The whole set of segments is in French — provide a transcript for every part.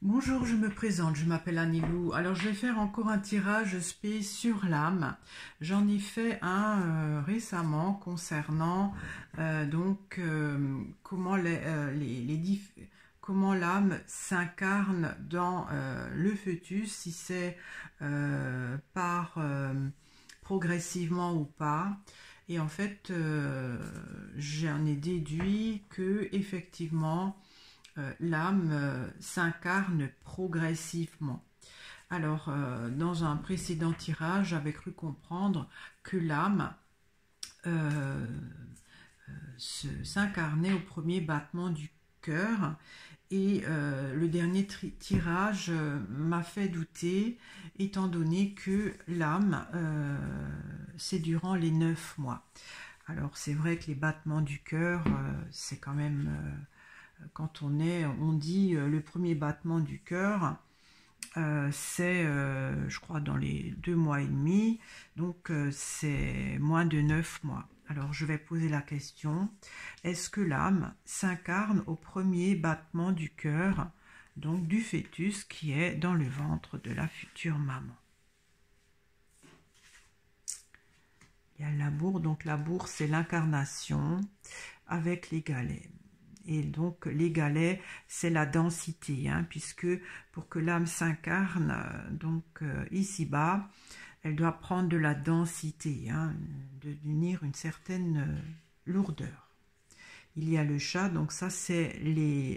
Bonjour, je me présente, je m'appelle Anilou. Alors je vais faire encore un tirage spé sur l'âme. J'en ai fait un récemment concernant comment comment l'âme s'incarne dans le fœtus, si c'est par progressivement ou pas. Et en fait, j'en ai déduit que effectivement l'âme s'incarne progressivement. Alors, dans un précédent tirage, j'avais cru comprendre que l'âme s'incarnait au premier battement du cœur. Et le dernier tirage m'a fait douter, étant donné que l'âme, c'est durant les 9 mois. Alors, c'est vrai que les battements du cœur, c'est quand même... quand on dit le premier battement du cœur, c'est, je crois, dans les 2 mois et demi, donc c'est moins de 9 mois. Alors je vais poser la question, est-ce que l'âme s'incarne au premier battement du cœur, donc du fœtus qui est dans le ventre de la future maman? Il y a la bourre, donc la bourre c'est l'incarnation avec les galets. Et donc les galets, c'est la densité, hein, puisque pour que l'âme s'incarne, ici-bas, elle doit prendre de la densité, hein, d'unir une certaine lourdeur. Il y a le chat, donc ça c'est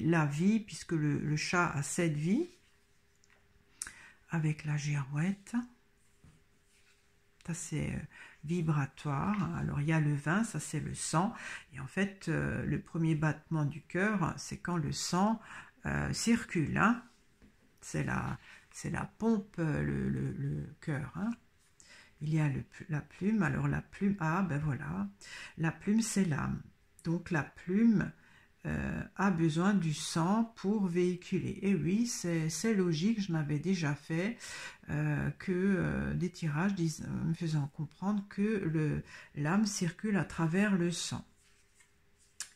la vie, puisque le chat a 7 vies, avec la girouette. Ça c'est vibratoire. Alors il y a le vin, ça c'est le sang, et en fait le premier battement du cœur, c'est quand le sang circule, hein. C'est la pompe, le cœur, hein. Il y a la plume. Alors la plume, ah ben voilà, la plume c'est l'âme, donc la plume a besoin du sang pour véhiculer. Et oui, c'est logique, je n'avais déjà fait des tirages me faisant comprendre que l'âme circule à travers le sang.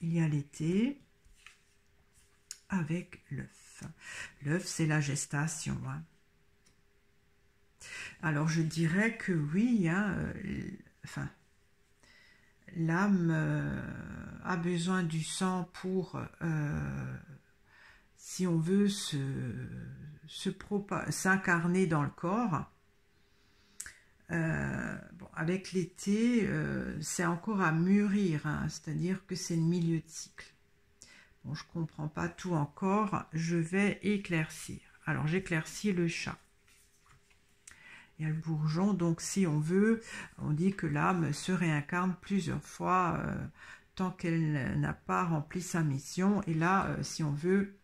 Il y a l'été avec l'œuf. L'œuf, c'est la gestation, hein. Alors je dirais que oui, hein, l'âme a besoin du sang pour, si on veut, s'incarner dans le corps. Bon, avec l'été, c'est encore à mûrir, hein, c'est-à-dire que c'est le milieu de cycle. Bon, je ne comprends pas tout encore, je vais éclaircir. Alors j'éclaircis le chat. Il y a le bourgeon, donc si on veut, on dit que l'âme se réincarne plusieurs fois tant qu'elle n'a pas rempli sa mission. Et là, si on veut,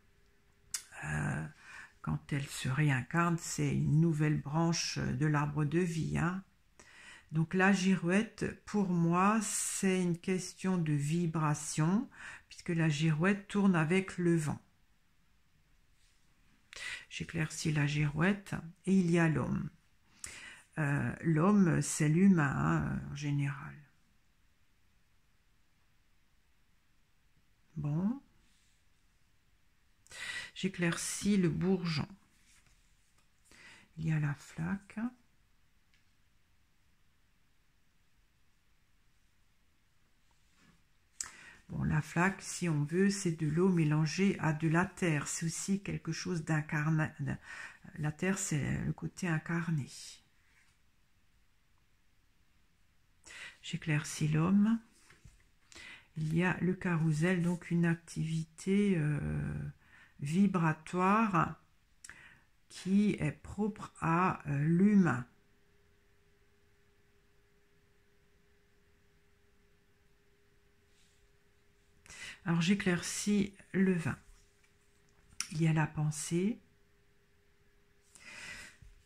quand elle se réincarne, c'est une nouvelle branche de l'arbre de vie, hein. Donc la girouette, pour moi, c'est une question de vibration, puisque la girouette tourne avec le vent. J'éclaircis la girouette, et il y a l'homme. L'homme, c'est l'humain, hein, en général. Bon. J'éclaircis le bourgeon. Il y a la flaque. Bon, la flaque, si on veut, c'est de l'eau mélangée à de la terre. C'est aussi quelque chose d'incarné. La terre, c'est le côté incarné. J'éclaircis l'homme. Il y a le carrousel, donc une activité vibratoire qui est propre à l'humain. Alors j'éclaircis le vin. Il y a la pensée.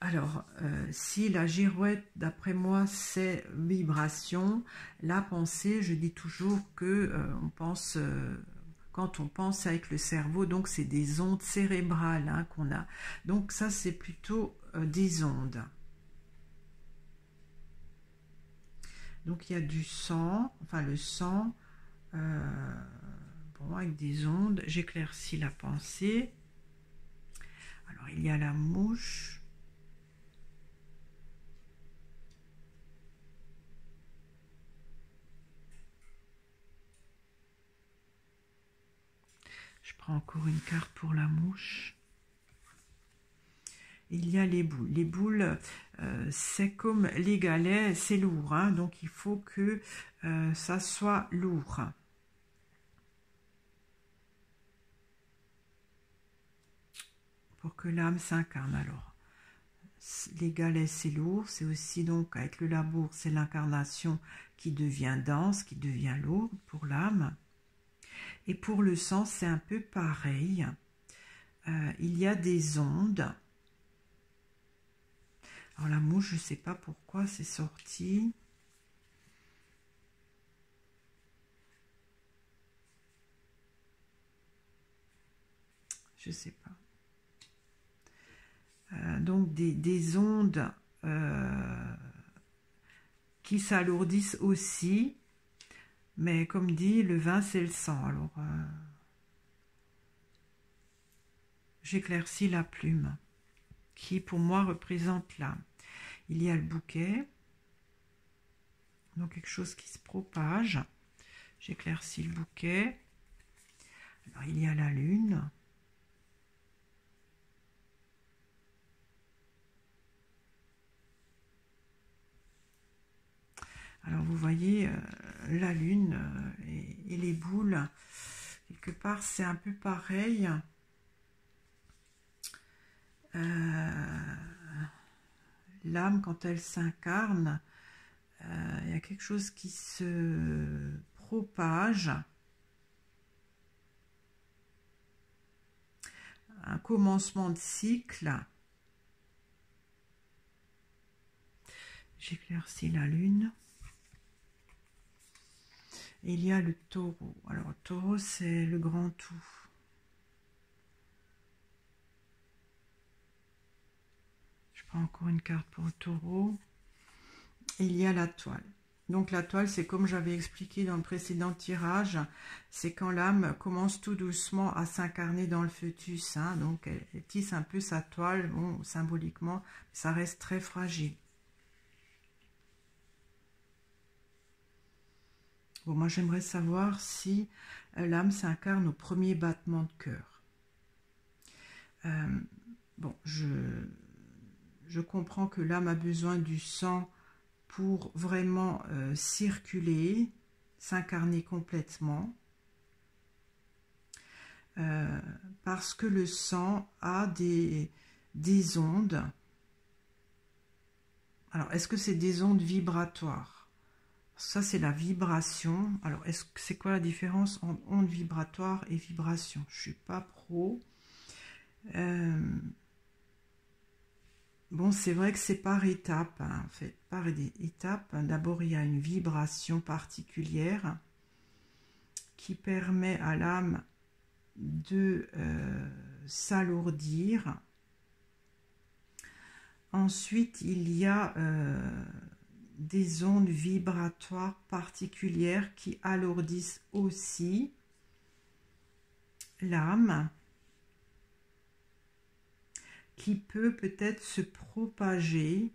Alors, si la girouette, d'après moi, c'est vibration, la pensée, je dis toujours que on pense, quand on pense avec le cerveau, donc c'est des ondes cérébrales, hein, qu'on a. Donc ça, c'est plutôt des ondes. Donc il y a du sang, enfin le sang, bon, avec des ondes. J'éclaircis la pensée. Alors Alors, il y a la mouche. Je prends encore une carte pour la mouche. Il y a les boules. Les boules, c'est comme les galets, c'est lourd, hein, donc il faut que ça soit lourd. Pour que l'âme s'incarne. Alors, les galets, c'est lourd, c'est aussi donc avec le labour, c'est l'incarnation qui devient dense, qui devient lourde pour l'âme. Et pour le sang, c'est un peu pareil. Il y a des ondes. Alors la mouche, je ne sais pas pourquoi c'est sorti. Je ne sais pas. Donc des ondes qui s'alourdissent aussi. Mais comme dit, le vin, c'est le sang. Alors, j'éclaircis la plume, qui pour moi représente l'âme. Il y a le bouquet, donc quelque chose qui se propage. J'éclaircis le bouquet. Alors, il y a la lune. Alors, vous voyez, la lune et les boules, quelque part, c'est un peu pareil. L'âme, quand elle s'incarne, il y a quelque chose qui se propage. Un commencement de cycle. J'éclaircis la lune. Et il y a le taureau. Alors, le taureau, c'est le grand tout. Je prends encore une carte pour le taureau. Et il y a la toile. Donc, la toile, c'est comme j'avais expliqué dans le précédent tirage, c'est quand l'âme commence tout doucement à s'incarner dans le fœtus. Hein, donc, elle tisse un peu sa toile, bon, symboliquement, ça reste très fragile. Bon, moi, j'aimerais savoir si l'âme s'incarne au premier battement de cœur. Bon, je comprends que l'âme a besoin du sang pour vraiment circuler, s'incarner complètement. Parce que le sang a des ondes. Alors, est-ce que c'est des ondes vibratoires ? Ça, c'est la vibration. Alors, c'est quoi la différence entre onde vibratoire et vibration? Je ne suis pas pro. Bon, c'est vrai que c'est par étapes, hein, en fait, par étapes. D'abord, il y a une vibration particulière qui permet à l'âme de s'alourdir. Ensuite, il y a des ondes vibratoires particulières qui alourdissent aussi l'âme, qui peut peut-être se propager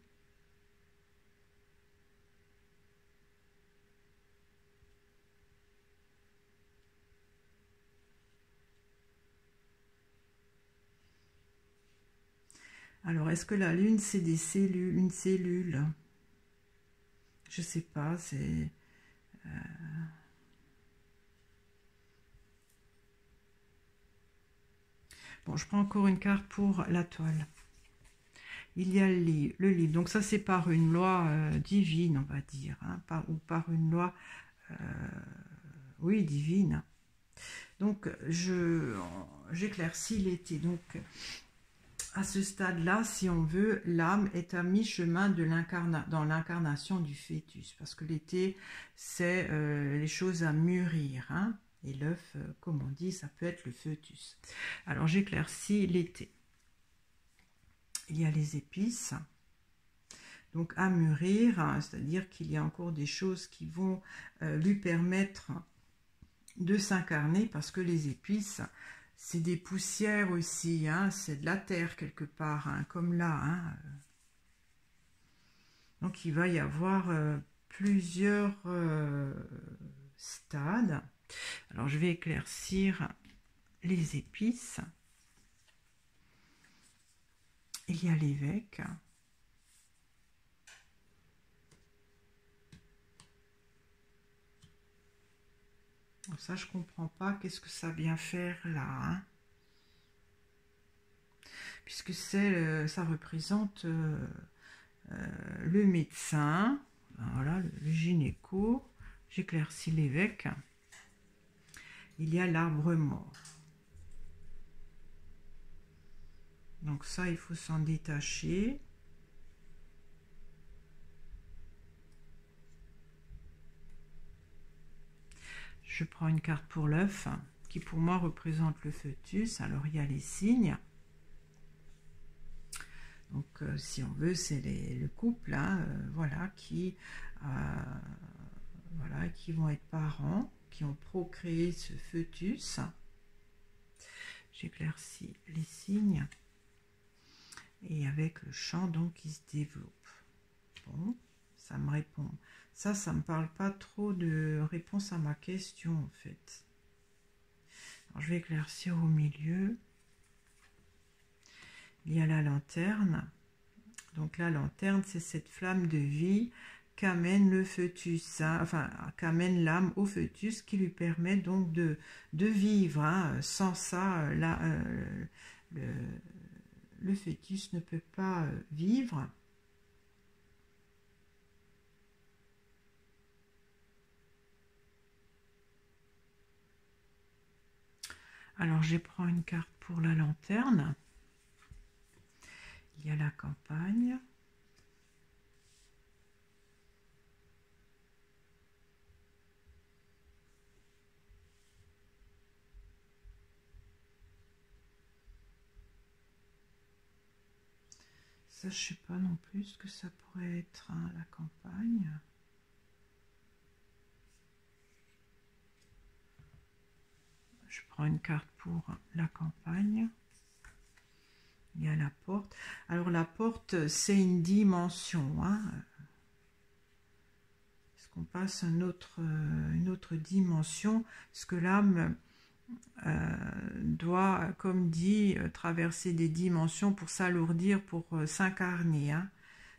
Alors, est-ce que la lune, c'est des cellules, une cellule? Je sais pas, c'est... Bon, je prends encore une carte pour la toile. Il y a le livre. Donc ça, c'est par une loi divine, on va dire, hein, ou par une loi, oui, divine. Donc, j'éclaircis l'été. Donc, à ce stade-là, si on veut, l'âme est à mi-chemin dans l'incarnation du fœtus. Parce que l'été, c'est les choses à mûrir. Hein, et l'œuf, comme on dit, ça peut être le fœtus. Alors, j'éclaircis l'été. Il y a les épices. Donc, à mûrir, hein, c'est-à-dire qu'il y a encore des choses qui vont lui permettre de s'incarner parce que les épices, c'est des poussières aussi, hein, c'est de la terre quelque part, hein, comme là. Hein. Donc il va y avoir plusieurs stades. Alors je vais éclaircir les épices. Il y a l'évêque. Ça, je comprends pas. Qu'est-ce que ça vient faire là, hein? Puisque ça représente le médecin, voilà, le gynéco. J'éclaircis l'évêque. Il y a l'arbre mort. Donc ça, il faut s'en détacher. Je prends une carte pour l'œuf, qui pour moi représente le fœtus. Alors, il y a les signes. Donc, si on veut, c'est le couple, hein, voilà, qui vont être parents, qui ont procréé ce fœtus. J'éclaircis les signes. Et avec le champ, donc, qui se développe. Bon, ça me répond. Ça me parle pas trop de réponse à ma question, en fait. Alors, je vais éclaircir au milieu. Il y a la lanterne. Donc, la lanterne, c'est cette flamme de vie qu'amène le fœtus, hein, enfin, qu'amène l'âme au fœtus, qui lui permet donc de vivre. Hein. Sans ça, le fœtus ne peut pas vivre. Alors, je prends une carte pour la lanterne. Il y a la campagne. Ça, je sais pas non plus ce que ça pourrait être, hein, la campagne. Je prends une carte pour la campagne. Il y a la porte. Alors la porte, c'est une dimension. Hein. Est-ce qu'on passe une autre dimension? Parce que l'âme doit, comme dit, traverser des dimensions pour s'alourdir, pour s'incarner. Hein.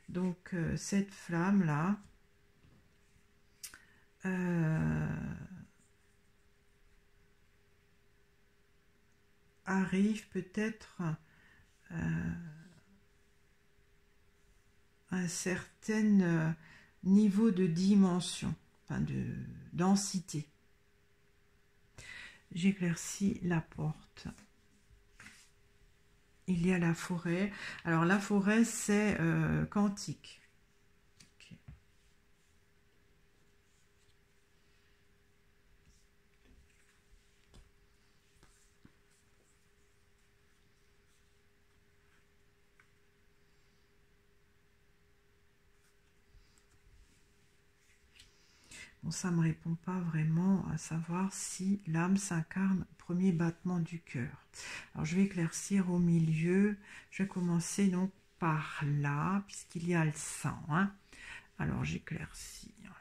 Donc cette flamme-là, arrive peut-être un certain niveau de dimension, enfin de densité. J'éclaircis la porte. Il y a la forêt. Alors la forêt, c'est quantique. Okay. Bon, ça ne me répond pas vraiment à savoir si l'âme s'incarne au premier battement du cœur. Alors, je vais éclaircir au milieu. Je vais commencer donc par là, puisqu'il y a le sang. Hein. Alors, j'éclaircis. Voilà.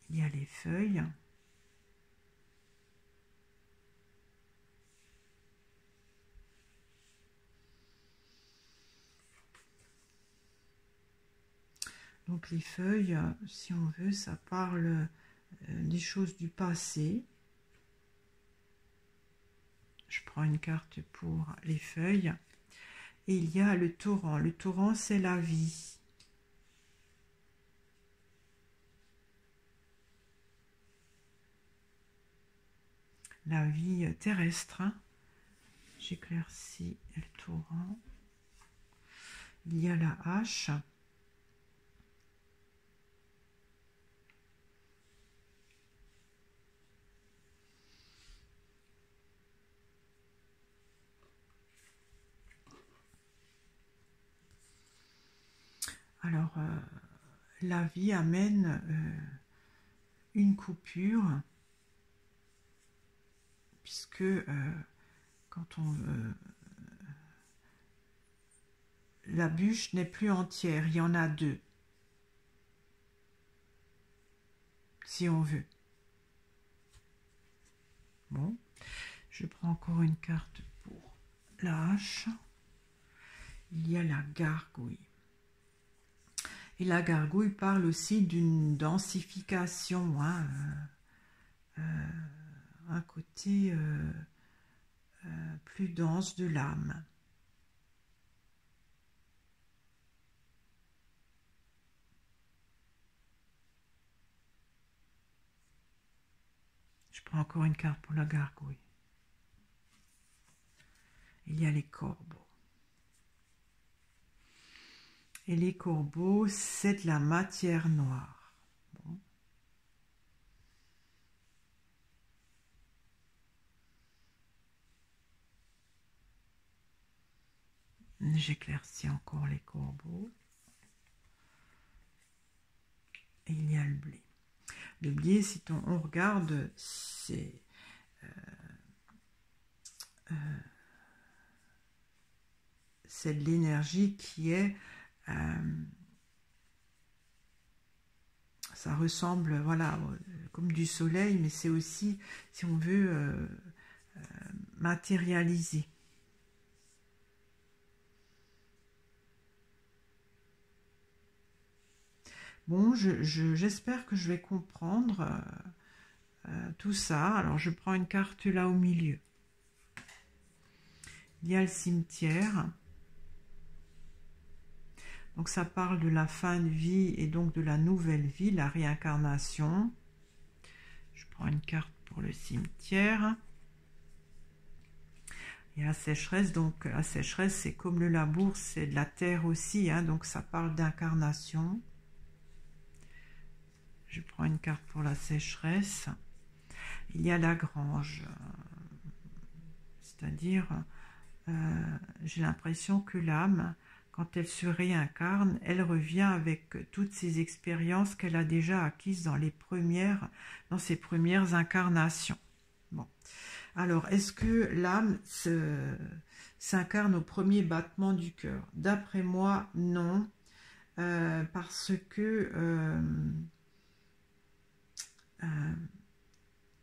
Il y a les feuilles. Donc, les feuilles, si on veut, ça parle des choses du passé. Je prends une carte pour les feuilles. Et il y a le torrent. Le torrent, c'est la vie. La vie terrestre. J'éclaircis le torrent. Il y a la hache. Alors, la vie amène une coupure, puisque quand on la bûche n'est plus entière, il y en a deux, si on veut. Bon, je prends encore une carte pour la hache. Il y a la gargouille. Et la gargouille parle aussi d'une densification, hein, un côté plus dense de l'âme. Je prends encore une carte pour la gargouille. Il y a les corbeaux. Et les corbeaux, c'est de la matière noire. Bon. J'éclaircis encore les corbeaux. Et il y a le blé. Le blé, si on regarde, c'est de l'énergie qui est... ça ressemble, voilà, comme du soleil, mais c'est aussi, si on veut, matérialiser. Bon, j'espère que je vais comprendre tout ça. Alors, je prends une carte là au milieu. Il y a le cimetière. Donc, ça parle de la fin de vie et donc de la nouvelle vie, la réincarnation. Je prends une carte pour le cimetière. Il y a la sécheresse. Donc, la sécheresse, c'est comme le labour, c'est de la terre aussi. Hein, donc, ça parle d'incarnation. Je prends une carte pour la sécheresse. Il y a la grange. C'est-à-dire, j'ai l'impression que l'âme, quand elle se réincarne, elle revient avec toutes ces expériences qu'elle a déjà acquises dans ses premières incarnations. Bon. Alors, est-ce que l'âme s'incarne au premier battement du cœur? D'après moi, non. Parce que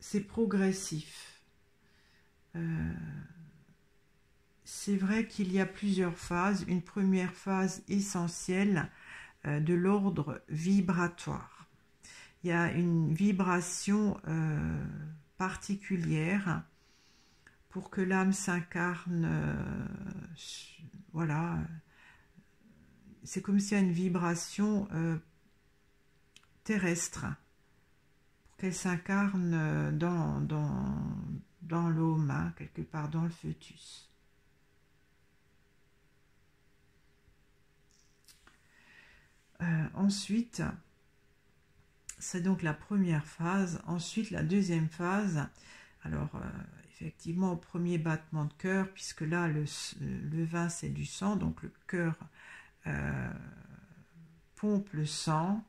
c'est progressif. C'est vrai qu'il y a plusieurs phases. Une première phase essentielle de l'ordre vibratoire. Il y a une vibration particulière pour que l'âme s'incarne. Voilà. C'est comme s'il y a une vibration terrestre pour qu'elle s'incarne dans l'homme, hein, quelque part dans le fœtus. Ensuite, c'est donc la première phase. Ensuite, la deuxième phase. Alors, effectivement, au premier battement de cœur, puisque là, le vin, c'est du sang, donc le cœur pompe le sang.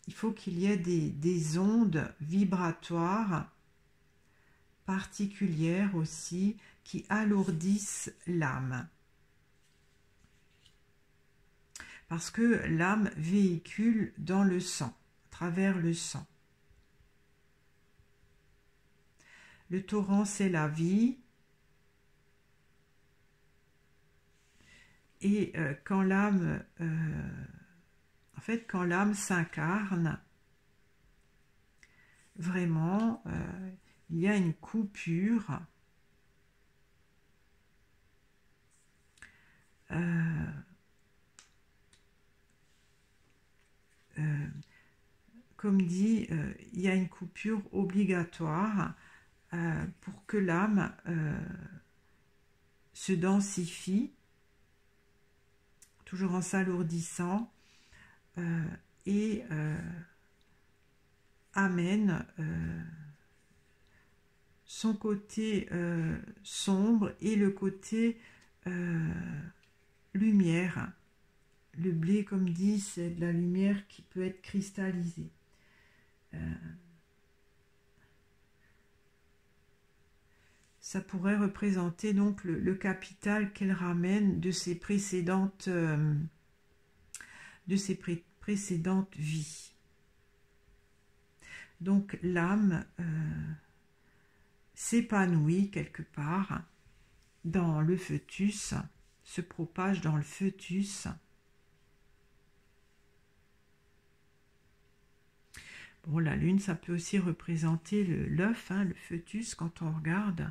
Il faut qu'il y ait des ondes vibratoires particulières aussi qui alourdissent l'âme. Parce que l'âme véhicule dans le sang, à travers le sang. Le torrent, c'est la vie. Et quand l'âme, en fait, quand l'âme s'incarne, vraiment, il y a une coupure. Comme dit, il y a une coupure obligatoire pour que l'âme se densifie, toujours en s'alourdissant, et amène son côté sombre et le côté lumière. Le blé, comme dit, c'est de la lumière qui peut être cristallisée. ça pourrait représenter donc le capital qu'elle ramène de ses précédentes, précédentes vies. Donc l'âme s'épanouit quelque part dans le fœtus, se propage dans le fœtus. Bon, la lune, ça peut aussi représenter l'œuf, hein, le fœtus, quand on regarde.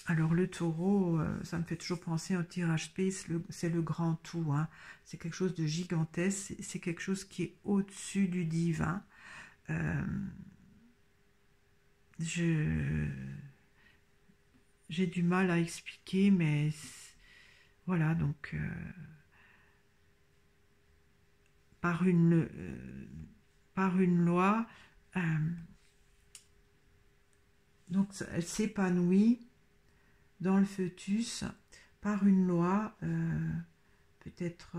Alors le taureau, ça me fait toujours penser au tirage P, c'est le grand tout, hein. C'est quelque chose de gigantesque, c'est quelque chose qui est au-dessus du divin. J'ai du mal à expliquer, mais voilà, donc par une loi, donc elle s'épanouit dans le fœtus par une loi peut-être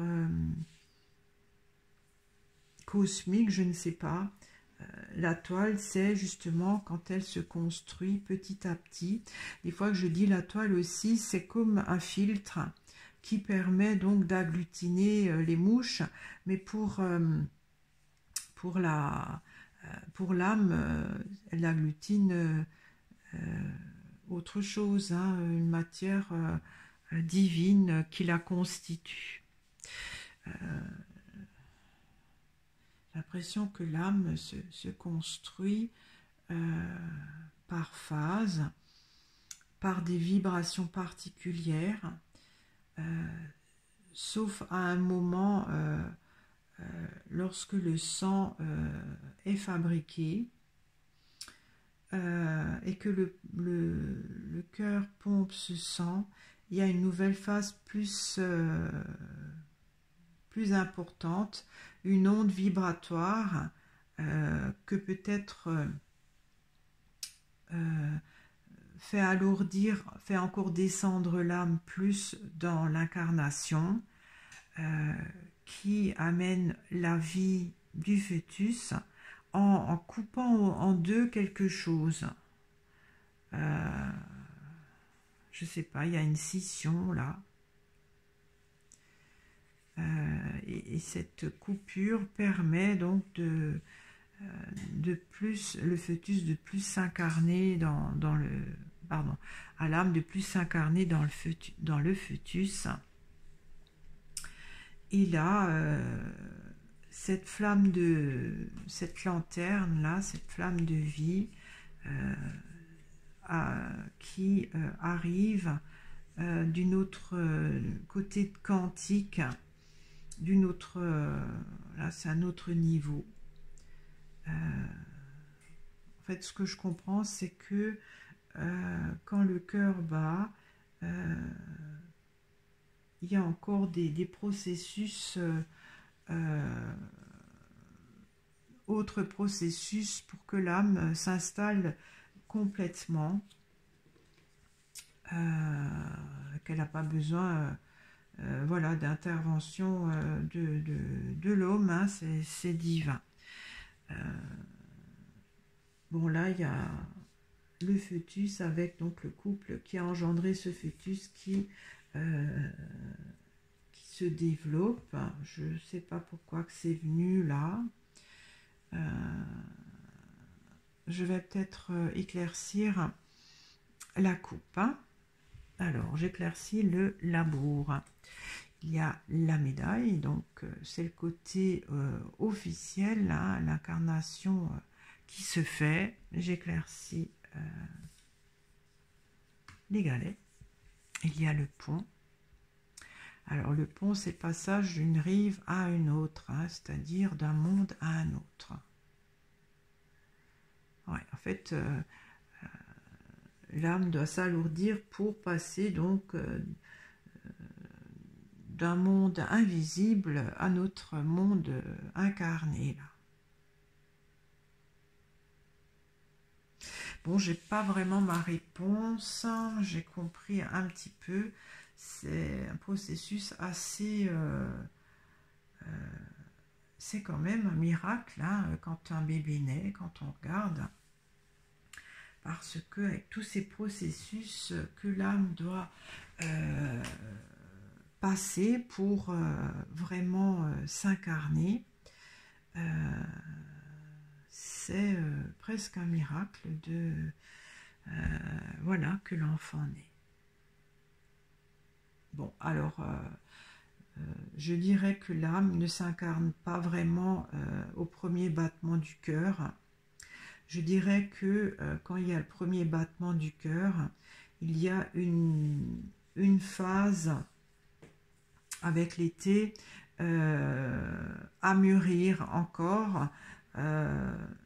cosmique, je ne sais pas. La toile, c'est justement quand elle se construit petit à petit. Des fois que je dis la toile aussi, c'est comme un filtre qui permet donc d'agglutiner les mouches, mais pour l'âme, elle agglutine autre chose, hein, une matière divine qui la constitue. J'ai l'impression que l'âme se construit par phase, par des vibrations particulières, sauf à un moment lorsque le sang est fabriqué et que le cœur pompe ce sang, il y a une nouvelle phase plus importante, une onde vibratoire que peut-être fait alourdir, fait encore descendre l'âme plus dans l'incarnation, qui amène la vie du fœtus en coupant en deux quelque chose. Je sais pas, il y a une scission là. Et cette coupure permet donc le fœtus de plus s'incarner à l'âme de plus s'incarner dans le fœtus. Et là, cette lanterne là, cette flamme de vie qui arrive d'une autre côté quantique, d'une autre, là c'est un autre niveau. En fait, ce que je comprends, c'est que quand le cœur bat, il y a encore des processus, autres processus pour que l'âme s'installe complètement, qu'elle n'a pas besoin voilà, d'intervention de l'homme, hein, c'est divin. Bon, là, il y a le fœtus avec donc le couple qui a engendré ce fœtus qui se développe. Je ne sais pas pourquoi que c'est venu là. Je vais peut-être éclaircir la coupe. Hein. Alors, j'éclaircis le labour. Il y a la médaille, donc c'est le côté officiel, hein, l'incarnation qui se fait. J'éclaircis les galets. Il y a le pont. Alors le pont, c'est le passage d'une rive à une autre, hein, c'est-à-dire d'un monde à un autre. Ouais, en fait, l'âme doit s'alourdir pour passer donc d'un monde invisible à notre monde incarné. Là. Bon, j'ai pas vraiment ma réponse, j'ai compris un petit peu. C'est un processus assez c'est quand même un miracle hein, quand un bébé naît, quand on regarde. Parce que avec tous ces processus que l'âme doit passer pour vraiment s'incarner, c'est presque un miracle de voilà que l'enfant naît. Bon, alors je dirais que l'âme ne s'incarne pas vraiment au premier battement du cœur. Je dirais que quand il y a le premier battement du cœur, il y a une phase avec l'été à mûrir encore,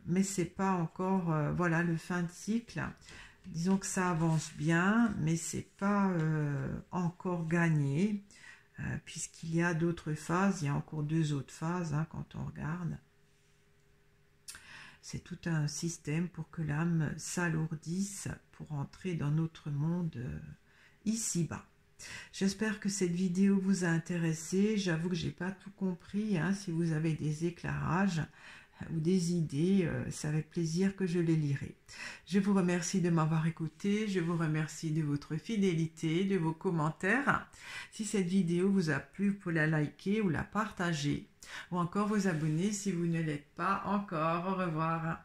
mais c'est pas encore voilà le fin de cycle. Disons que ça avance bien, mais c'est pas encore gagné, puisqu'il y a d'autres phases, il y a encore 2 autres phases hein, quand on regarde. C'est tout un système pour que l'âme s'alourdisse pour entrer dans notre monde ici-bas. J'espère que cette vidéo vous a intéressé. J'avoue que je n'ai pas tout compris. Hein. Si vous avez des éclairages ou des idées, c'est avec plaisir que je les lirai. Je vous remercie de m'avoir écouté. Je vous remercie de votre fidélité, de vos commentaires. Si cette vidéo vous a plu, vous pouvez la liker ou la partager. Ou encore vous abonner si vous ne l'êtes pas encore. Au revoir.